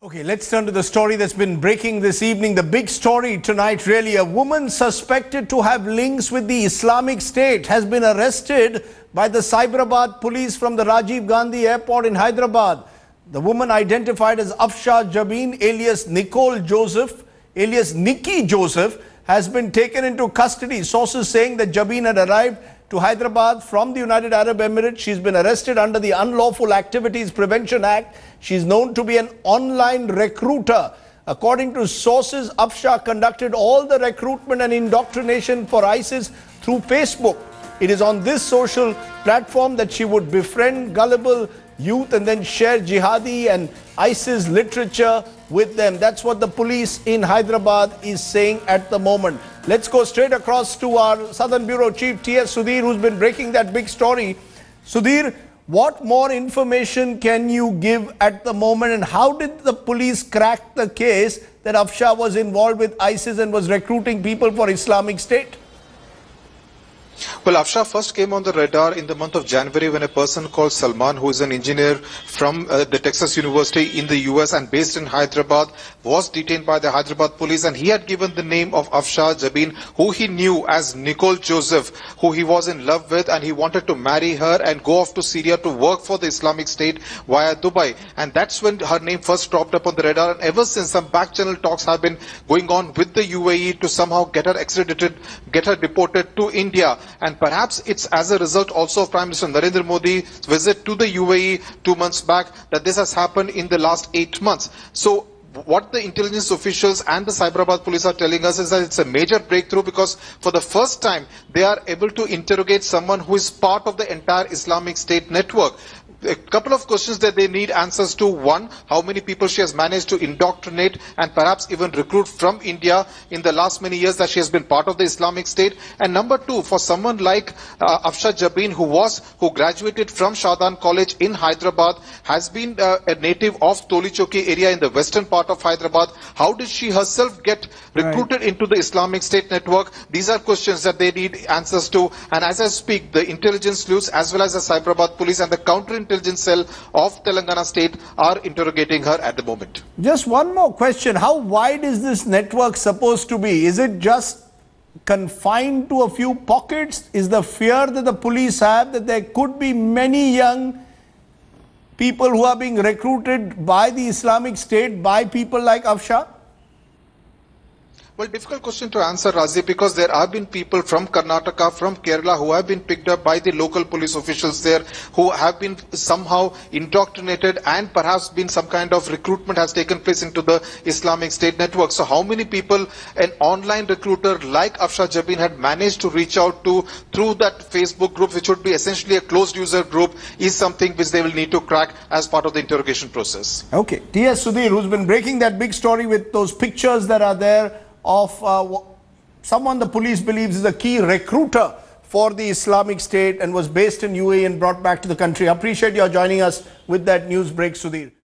Okay, let's turn to the story that's been breaking this evening. The big story tonight, really. A woman suspected to have links with the Islamic State has been arrested by the Cyberabad police from the Rajiv Gandhi airport in Hyderabad. The woman, identified as Afsha Jabin, alias Nicole Joseph, alias Nikki Joseph, has been taken into custody. Sources saying that Jabin had arrived to Hyderabad from the United Arab Emirates. She's been arrested under the Unlawful Activities Prevention Act. She's known to be an online recruiter. According to sources, Afsha conducted all the recruitment and indoctrination for ISIS through Facebook. It is on this social platform that she would befriend gullible youth and then share jihadi and ISIS literature with them. That's what the police in Hyderabad is saying at the moment. Let's go straight across to our Southern Bureau Chief T.S. Sudhir, who's been breaking that big story. Sudhir, what more information can you give at the moment, and how did the police crack the case that Afsha was involved with ISIS and was recruiting people for Islamic State? Well, Afsha first came on the radar in the month of January when a person called Salman, who is an engineer from the Texas University in the US and based in Hyderabad, was detained by the Hyderabad police, and he had given the name of Afsha Jabin, who he knew as Nicole Joseph, who he was in love with, and he wanted to marry her and go off to Syria to work for the Islamic State via Dubai. And that's when her name first dropped up on the radar, and ever since some back channel talks have been going on with the UAE to somehow get her extradited, get her deported to India. And perhaps it's as a result also of Prime Minister Narendra Modi's visit to the UAE 2 months back that this has happened in the last 8 months. So what the intelligence officials and the Cyberabad police are telling us is that it's a major breakthrough, because for the first time they are able to interrogate someone who is part of the entire Islamic State network. A couple of questions that they need answers to. One, how many people she has managed to indoctrinate and perhaps even recruit from India in the last many years that she has been part of the Islamic State. And number two, for someone like Afsha Jabin, who graduated from Shadan College in Hyderabad, has been a native of Tolichoki area in the western part of Hyderabad. How did she herself get recruited into the Islamic State network? These are questions that they need answers to. And as I speak, the intelligence sleuths as well as the Cyberabad police and the counterintelligence cell of Telangana State are interrogating her at the moment. Just one more question. How wide is this network supposed to be? Is it just confined to a few pockets? Is the fear that the police have that there could be many young people who are being recruited by the Islamic State, by people like Afsha? Well, difficult question to answer, Rajiv, because there have been people from Karnataka, from Kerala, who have been picked up by the local police officials there, who have been somehow indoctrinated, and perhaps been some kind of recruitment has taken place into the Islamic State network. So how many people an online recruiter like Afsha Jabin had managed to reach out to through that Facebook group, which would be essentially a closed user group, is something which they will need to crack as part of the interrogation process. Okay. T.S. Sudhir, who's been breaking that big story with those pictures that are there of someone the police believes is a key recruiter for the Islamic State and was based in UAE and brought back to the country. I appreciate your joining us with that news break, Sudhir.